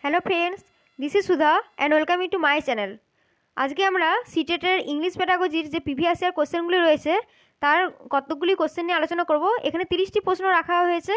Hello friends, this is Sudha and welcome to my channel. আজকে আমরা সিটেটের English প্যাডাগজির যে previous year কোশ্চেনগুলি রয়েছে তার কতগুলি কোশ্চেন নিয়ে আলোচনা করব। এখানে 30টি প্রশ্ন রাখা হয়েছে।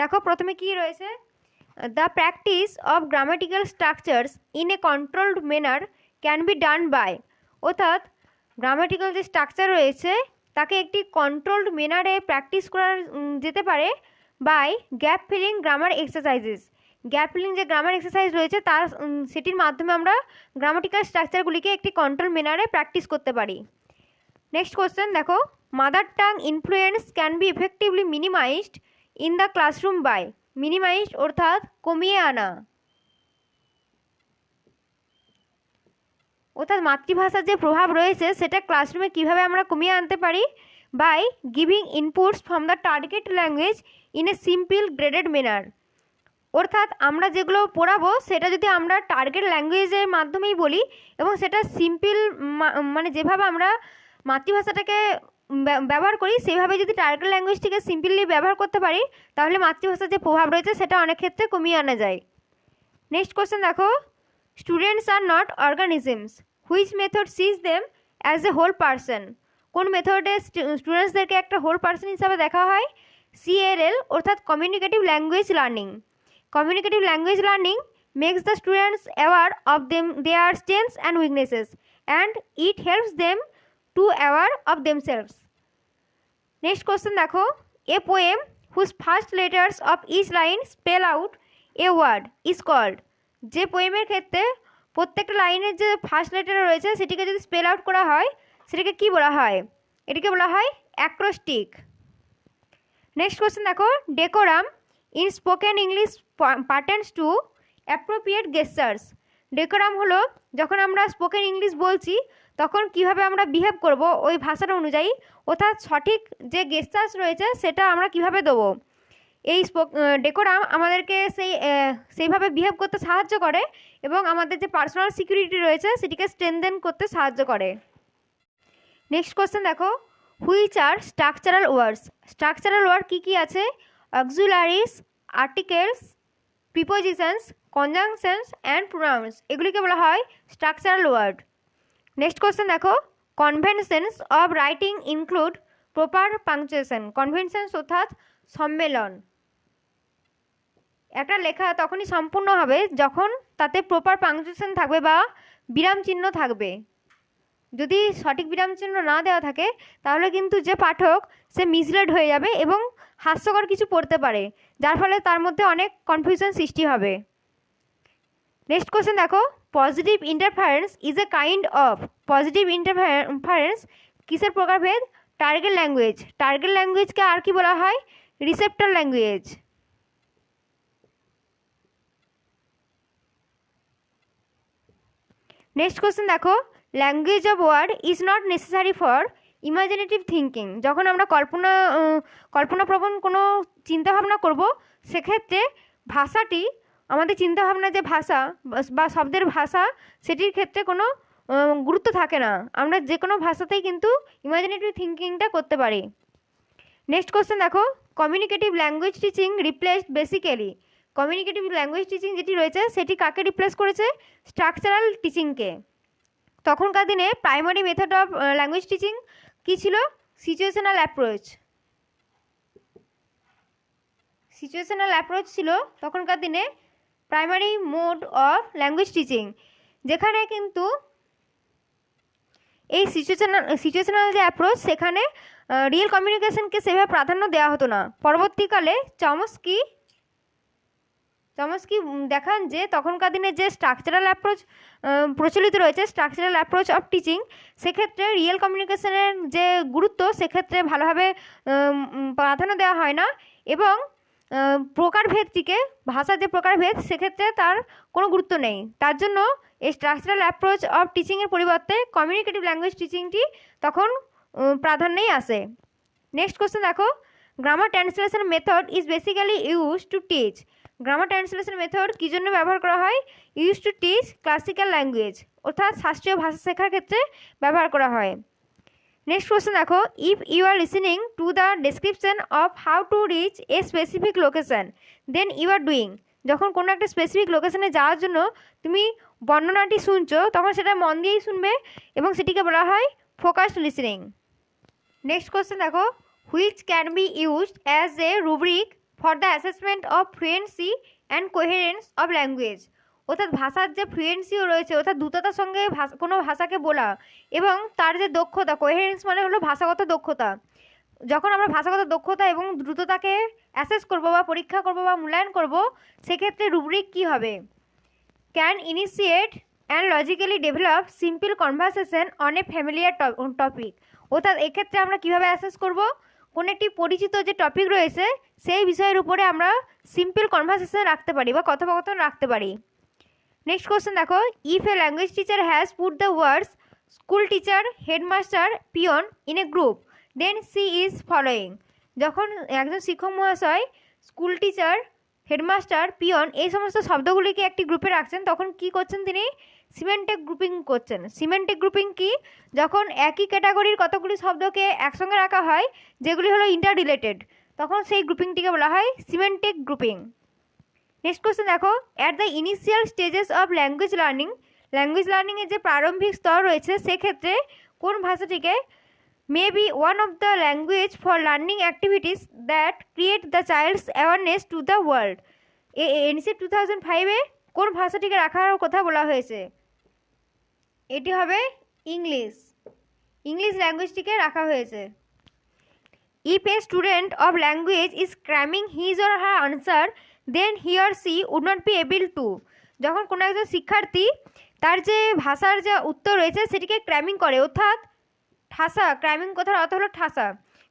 দেখো প্রথমে কি রয়েছে, the practice of grammatical structures in a controlled manner can be done by, অর্থাৎ গ্রামাটিক্যাল যে স্ট্রাকচার রয়েছে তাকে একটি কন্ট্রোলড ম্যানারে প্র্যাকটিস করা যেতে পারে by gap filling grammar exercises. Gap filling যে গ্রামার এক্সারসাইজ রয়েছে তার সেটির মাধ্যমে আমরা গ্রামাটিক্যাল স্ট্রাকচারগুলিকে একটি কন্ট্রোল ম্যানারে প্র্যাকটিস করতে পারি। নেক্সট কোশ্চেন দেখো, mother tongue influence can be effectively minimised in the classroom by. Minimised অর্থাৎ কমিয়ে আনা, অর্থাৎ মাতৃভাষার যে প্রভাব রয়েছে সেটা ক্লাসরুমে কীভাবে আমরা কমিয়ে আনতে পারি by giving inputs from the target language in a simple graded manner. অর্থাৎ আমরা যেগুলো পড়াবো সেটা যদি আমরা টার্গেট ল্যাঙ্গুয়েজের মাধ্যমেই বলি এবং সেটা সিম্পল মানে যেভাবে আমরা মাতৃভাষাটাকে ব্যবহার করি সেইভাবে যদি টার্গেট ল্যাঙ্গুয়েজটিকে সিম্পলি ব্যবহার করতে পারি তাহলে মাতৃভাষার যে প্রভাব রয়েছে সেটা অনেক ক্ষেত্রে কমিয়ে আনা যায়। নেক্সট কোশ্চেন দেখো, students are not organisms, which method sees them as a whole person. কোন মেথডে স্টুডেন্টসদেরকে একটা হোল পারসন হিসাবে দেখা হয়? CLL অর্থাৎ communicative language learning. Communicative language learning makes the students aware of their strengths and weaknesses, and it helps them to aware of themselves. Next question দেখো, a poem whose first letters of each line spell out a word is called. যে পোয়েমের ক্ষেত্রে প্রত্যেকটা লাইনের যে first letter রয়েছে সেটিকে যদি spell out করা হয় সেটাকে কি বলা হয়? এটিকে বলা হয় অ্যাক্রোস্টিক। নেক্সট কোশ্চেন দেখো, decorum in spoken English pertains to appropriate gestures. Decorum হলো যখন আমরা স্পোকেন ইংলিশ বলছি তখন কিভাবে আমরা বিহেভ করব ওই ভাষাটা অনুযায়ী, অর্থাৎ সঠিক যে গেস্টার্স রয়েছে সেটা আমরা কিভাবে দেবো। এই ডেকোরাম আমাদেরকে সেইভাবে বিহেভ করতে সাহায্য করে এবং আমাদের যে পার্সোনাল সিকিউরিটি রয়েছে সেটিকে স্ট্রেনথেন করতে সাহায্য করে। নেক্সট কোশ্চেন দেখো, which are structural words. Structural word কী কী আছে? Auxiliaries, articles, prepositions, conjunctions and pronouns, এগুলিকে বলা হয় স্ট্রাকচারাল ওয়ার্ড। নেক্সট কোশ্চেন দেখো, conventions of writing include proper punctuation. Conventions অর্থাৎ সম্মেলন। একটা লেখা তখনই সম্পূর্ণ হবে যখন তাতে প্রপার পাংচুয়েশন থাকবে বা বিরাম চিহ্ন থাকবে। যদি সঠিক বিরাম চিহ্ন না দেওয়া থাকে তাহলে কিন্তু যে পাঠক সে মিসলেড হয়ে যাবে এবং হাস্যকর কিছু পড়তে পারে, যার ফলে তার মধ্যে অনেক কনফিউশন সৃষ্টি হবে। নেক্সট কোশ্চেন দেখো, positive interference is a kind of. Positive interference কিসের প্রকারভেদ? Target language. টার্গেট ল্যাঙ্গুয়েজকে আর কি বলা হয়? Receptor language. নেক্সট কোশ্চেন দেখো, language of word is not necessary for imaginative thinking. যখন আমরা কল্পনাপ্রবণ কোনো চিন্তাভাবনা করব সেক্ষেত্রে ভাষাটি আমাদের চিন্তাভাবনার যে ভাষা বা শব্দের ভাষা সেটির ক্ষেত্রে কোনো গুরুত্ব থাকে না। আমরা যে কোনো ভাষাতেই কিন্তু ইমাজিনেটিভ থিঙ্কিংটা করতে পারি। নেক্সট কোশ্চেন দেখো, communicative language teaching replaced basically. Communicative language teaching যেটি রয়েছে সেটি কাকে রিপ্লেস করেছে? স্ট্রাকচারাল টিচিংকে। তখনকার দিনে primary method of language teaching কী ছিল? Situational approach. সিচুয়েশনাল অ্যাপ্রোচ ছিল তখনকার দিনে primary mode of language teaching, যেখানে কিন্তু এই সিচুয়েশনাল যে অ্যাপ্রোচ সেখানে রিয়েল কমিউনিকেশনকে সেভাবে প্রাধান্য দেওয়া হতো না। পরবর্তীকালে চমস্কি দেখান যে তখনকার দিনে যে স্ট্রাকচারাল অ্যাপ্রোচ প্রচলিত রয়েছে, স্ট্রাকচারাল অ্যাপ্রোচ অফ টিচিং, সেক্ষেত্রে রিয়েল কমিউনিকেশনের যে গুরুত্ব সেক্ষেত্রে ভালোভাবে প্রাধান্য দেওয়া হয় না এবং প্রকারভেদটিকে, ভাষার যে প্রকারভেদ সেক্ষেত্রে তার কোনো গুরুত্ব নেই। তার জন্য এই স্ট্রাকচারাল অ্যাপ্রোচ অফ টিচিংয়ের পরিবর্তে কমিউনিকেটিভ ল্যাঙ্গুয়েজ টিচিংটি তখন প্রাধান্যেই আসে। নেক্সট কোশ্চেন দেখো, grammar translation method is basically use to teach. Grammar translation method কী জন্য ব্যবহার করা হয়? Use to teach classical language, অর্থাৎ শাস্ত্রীয় ভাষা শেখার ক্ষেত্রে ব্যবহার করা হয়। নেক্সট কোশ্চেন দেখো, if you are listening to the description of how to reach a specific location then you are doing. যখন কোনো একটা স্পেসিফিক লোকেশনে যাওয়ার জন্য তুমি বর্ণনাটি শুনছো তখন সেটা মন দিয়েই শুনবে এবং সেটিকে বলা হয় ফোকাসড লিসেনিং। নেক্সট কোশ্চেন দেখো, which can be used as a rubric for the assessment of fluency and coherence of language. অর্থাৎ ভাষার যে ফ্লুয়েন্সিও রয়েছে, অর্থাৎ দ্রুততার সঙ্গে কোনো ভাষাকে বলা এবং তার যে দক্ষতা, কোহেরেন্স মানে হলো ভাষাগত দক্ষতা। যখন আমরা ভাষাগত দক্ষতা এবং দ্রুততাকে অ্যাসেস করবো বা পরীক্ষা করবো বা মূল্যায়ন করবো, সেক্ষেত্রে রুব্রিক কী হবে? Can initiate and logically develop simple conversation on a familiar topic. অর্থাৎ এক্ষেত্রে আমরা কীভাবে অ্যাসেস করব? কোনো একটি পরিচিত যে টপিক রয়েছে সেই বিষয়ের উপরে আমরা সিম্পল কনভারসেশন রাখতে পারি বা কথোপকথন রাখতে পারি। নেক্সট কোশ্চেন দেখো, if a language teacher has put the words school teacher, headmaster, peon in a group, then she is following. যখন একজন শিক্ষক মহাশয় স্কুল টিচার, হেডমাস্টার, পিয়ন এই সমস্ত শব্দগুলিকে একটি গ্রুপে রাখছেন, তখন কি করছেন তিনি? সিমেন্টিক গ্রুপিং করছেন। সিমেন্টিক গ্রুপিং কি? যখন একই ক্যাটাগরির কতগুলি শব্দকে একসঙ্গে রাখা হয় যেগুলি হলো ইন্টার রিলেটেড, তখন সেই গ্রুপিংটিকে বলা হয় সিমেন্টিক গ্রুপিং। নেক্সট কোশ্চেন দেখো, at the initial stages of language লার্নিংয়ের যে প্রারম্ভিক স্তর রয়েছে সেক্ষেত্রে কোন ভাষাটিকে may be one of the language for learning activities that create the child's awareness to the world. NCF 2005-এ কোন ভাষাটিকে রাখার কথা বলা হয়েছে? এটি হবে ইংলিশ ল্যাঙ্গুয়েজটিকে রাখা হয়েছে। If a student of language is cramming his or her answer, then he or she would not be able to. যখন কোনো একজন শিক্ষার্থী তার যে ভাষার যে উত্তর রয়েছে সেটিকে ক্র্যামিং করে, অর্থাৎ ঠাসা, ক্র্যামিং কথার অর্থ হলো ঠাসা,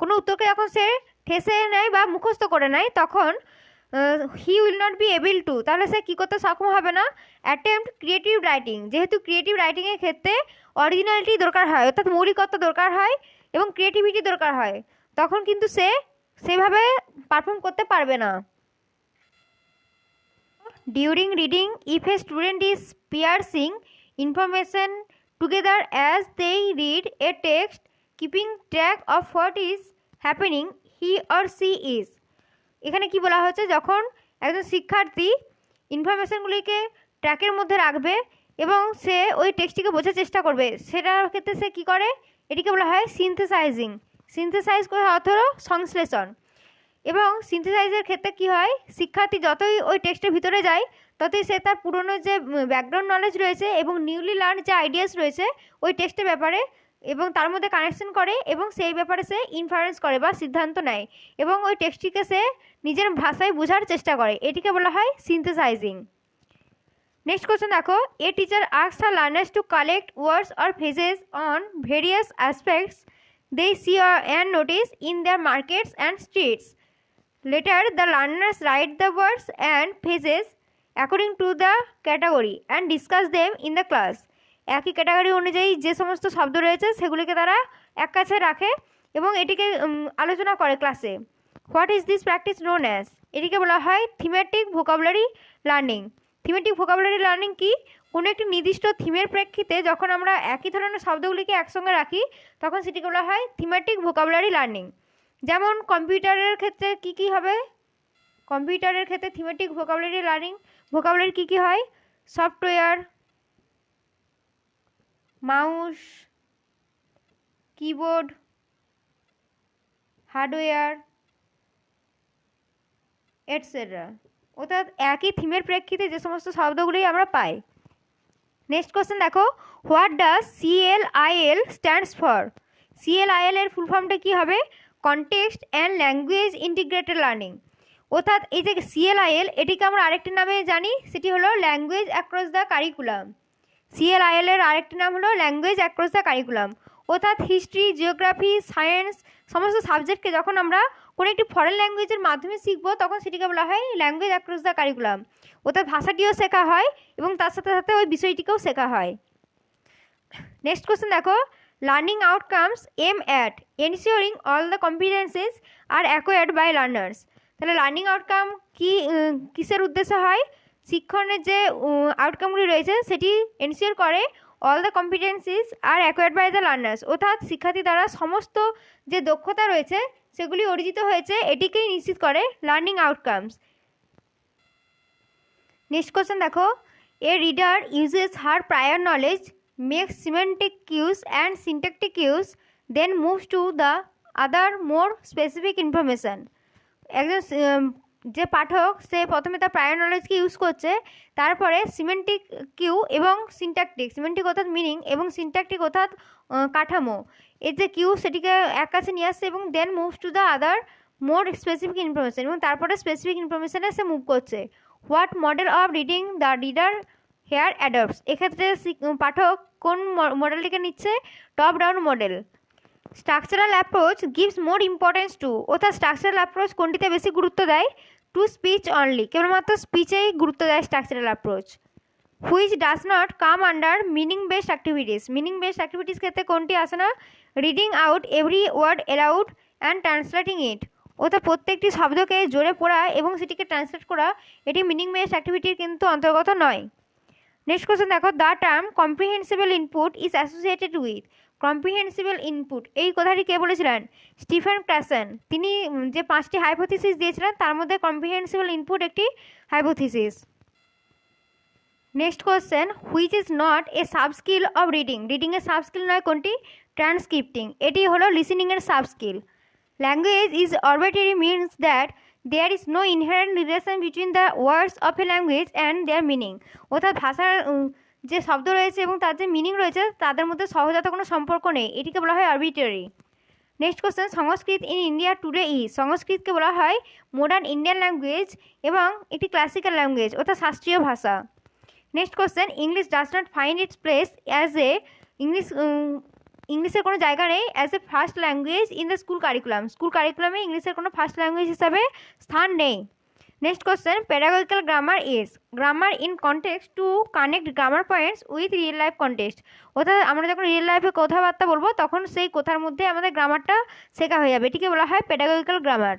কোনো উত্তরকে যখন সে ঠেসে নেয় বা মুখস্থ করে নেয় তখন he will not be able to, তাহলে সে কী করতে সক্ষম হবে না? Attempt creative writing. যেহেতু ক্রিয়েটিভ রাইটিংয়ের ক্ষেত্রে অরিজিনালিটি দরকার হয়, অর্থাৎ মৌলিকত্ব দরকার হয় এবং ক্রিয়েটিভিটি দরকার হয়, তখন কিন্তু সে সেভাবে পারফর্ম করতে পারবে না। During reading, if a student is piercing information together as they read a text, keeping track of what is happening, he or she is। এখানে কি বলা হচ্ছে? যখন একজন শিক্ষার্থী ইনফরমেশনগুলিকে ট্র্যাকের মধ্যে রাখবে এবং সে ওই টেক্সটটিকে বোঝার চেষ্টা করবে, সেটার ক্ষেত্রে সে কী করে? এটিকে বলা হয় সিনথেসাইজিং। সিনথেসাইজ করার অর্থ হলো সংশ্লেষণ। এবং সিনথেসাইজের ক্ষেত্রে কী হয়? শিক্ষার্থী যতই ওই টেক্সটের ভিতরে যায় ততই সে তার পুরনো যে ব্যাকগ্রাউন্ড নলেজ রয়েছে এবং নিউলি লার্ন যে আইডিয়াস রয়েছে ওই টেক্সটের ব্যাপারে এবং তার মধ্যে কানেকশন করে এবং সেই ব্যাপারে সে ইনফারেন্স করে বা সিদ্ধান্ত নেয় এবং ওই টেক্সটটিকে সে নিজের ভাষায় বোঝার চেষ্টা করে, এটিকে বলা হয় সিনথেসাইজিং। নেক্সট কোশ্চেন দেখো, a teacher asks her learners to collect words or phrases on various aspects they see and notice in their markets and streets. Later, the learners write the words and phrases according to the category and discuss them in the class. একই category অনুযায়ী যে সমস্ত শব্দ রয়েছে সেগুলিকে তারা এক কাছে রাখে এবং এটিকে আলোচনা করে ক্লাসে। What is this practice known as? এটিকে বলা হয় thematic vocabulary learning. Thematic vocabulary learning কি? কোনো একটি নির্দিষ্ট থিমের প্রেক্ষিতে যখন আমরা একই ধরনের শব্দগুলিকে একসঙ্গে রাখি তখন সেটিকে বলা হয় থিমেটিক ভোকাবুলারি লার্নিং। যেমন কম্পিউটারের ক্ষেত্রে কি কি হবে? কম্পিউটারের ক্ষেত্রে থিমেটিক ভোকাবুলারি লার্নিং ভোকাবুলারি কি কি হয়? Software, mouse, keyboard, hardware etcetera. অর্থাৎ একই থিমের প্রেক্ষিতে যে সমস্ত শব্দগুলি আমরা পাই। নেক্সট কোশ্চেন দেখো, what does CLIL stands for? CLIL এর ফুল ফর্মটা কী হবে? Context and language integrated learning. অর্থাৎ এই যে CLIL এটিকে আমরা আরেকটি নামে জানি, সেটি হলো language across the curriculum. CLIL এর আরেকটি নাম হলো ল্যাঙ্গুয়েজ অ্যাক্রস দ্য কারিকুলাম। অর্থাৎ হিস্ট্রি, জিওগ্রাফি, সায়েন্স সমস্ত সাবজেক্টকে যখন আমরা কোনো একটি ফরেন ল্যাঙ্গুয়েজের মাধ্যমে শিখব তখন সেটিকে বলা হয় ল্যাঙ্গুয়েজ অ্যাক্রস দ্য কারিকুলাম। অর্থাৎ ভাষাটিও শেখা হয় এবং তার সাথে সাথে ওই বিষয়টিকেও শেখা হয়। নেক্সট কোশ্চেন দেখো, learning outcomes aim at ensuring all the competencies are acquired by learners. তাহলে লার্নিং আউটকাম কি কিসের উদ্দেশ্য হয়? শিক্ষণের যে আউটকামগুলি রয়েছে সেটি এনশিওর করে all the competencies are acquired by the learners, অর্থাৎ শিক্ষার্থী দ্বারা সমস্ত যে দক্ষতা রয়েছে সেগুলি অর্জিত হয়েছে এটিকেই নিশ্চিত করে লার্নিং আউটকামস। নেক্সট কোশ্চেন দেখো, a reader uses her prior knowledge, makes semantic cues and syntactic cues, then moves to the other more specific information. একজন যে পাঠক সে প্রথমে তার প্রায়র নলেজকে ইউজ করছে, তারপরে সিমেন্টিক কিউ এবং সিনট্যাকটিক, সিমেন্টিক অর্থাৎ মিনিং এবং সিনট্যাকটিক অর্থাৎ কাঠামো, এর যে কিউ সেটিকে এক কাছে নিয়ে আসছে এবং then moves to the other more specific information, এবং তারপরে স্পেসিফিক ইনফরমেশানে সে মুভ করছে। What model of reading the reader here adopts, এক্ষেত্রে পাঠক কোন মডেলটিকে নিচ্ছে? Top down model. Structural approach gives more importance to, অর্থাৎ স্ট্রাকচারাল অ্যাপ্রোচ কোনটিতে বেশি গুরুত্ব দেয়? টু স্পিচ অনলি, কেবলমাত্র স্পিচেই গুরুত্ব দেয় structural approach. Which does not come under meaning based activities, meaning based activities ক্ষেত্রে কোনটি আসে না? Reading out every word aloud and translating it, অর্থাৎ প্রত্যেকটি শব্দকে জোরে পড়া এবং সেটিকে ট্রান্সলেট করা, এটি মিনিং বেসড অ্যাক্টিভিটির কিন্তু অন্তর্গত নয়। নেক্সট কোশ্চেন দেখো, the term comprehensible input is associated with, comprehensible input এই কথাটি কে বলেছিলেন? স্টিফেন ক্র্যাসন। তিনি যে 5টি হাইপোথিসিস দিয়েছিলেন তার মধ্যে কম্প্রিহেন্সিবল ইনপুট একটি hypothesis. Next question, which is not a sub skill of reading, রিডিংয়ের সাব স্কিল নয় কোনটি? ট্রান্সক্রিপ্টিং, এটি হলো লিসেনিংয়ের sub skill. Language is arbitrary means that there is no inherent relation between the words of a language and their meaning, অর্থাৎ ভাষার যে শব্দ রয়েছে এবং তার যে মিনিং রয়েছে তাদের মধ্যে সহজাত কোনো সম্পর্ক নেই, এটিকে বলা হয় arbitrary. Next question, Sanskrit in India today is, সংস্কৃতকে বলা হয় মডার্ন ইন্ডিয়ান ল্যাঙ্গুয়েজ এবং একটি ক্লাসিক্যাল ল্যাঙ্গুয়েজ অর্থাৎ শাস্ত্রীয় ভাষা। Next question, English does not find its place as a, ইংলিশের কোনো জায়গা নেই as a first language in the school curriculum, school কারিকুলামে ইংলিশের কোনো ফার্স্ট ল্যাঙ্গুয়েজ হিসাবে স্থান নেই। Next question, pedagogical grammar is grammar in context to connect grammar points with real life context, অর্থাৎ আমরা যখন রিয়েল লাইফে কথাবার্তা বলবো তখন সেই কথার মধ্যে আমাদের গ্রামারটা শেখা হয়ে যাবে, এটিকে বলা হয় প্যাডাগজিক্যাল গ্রামার।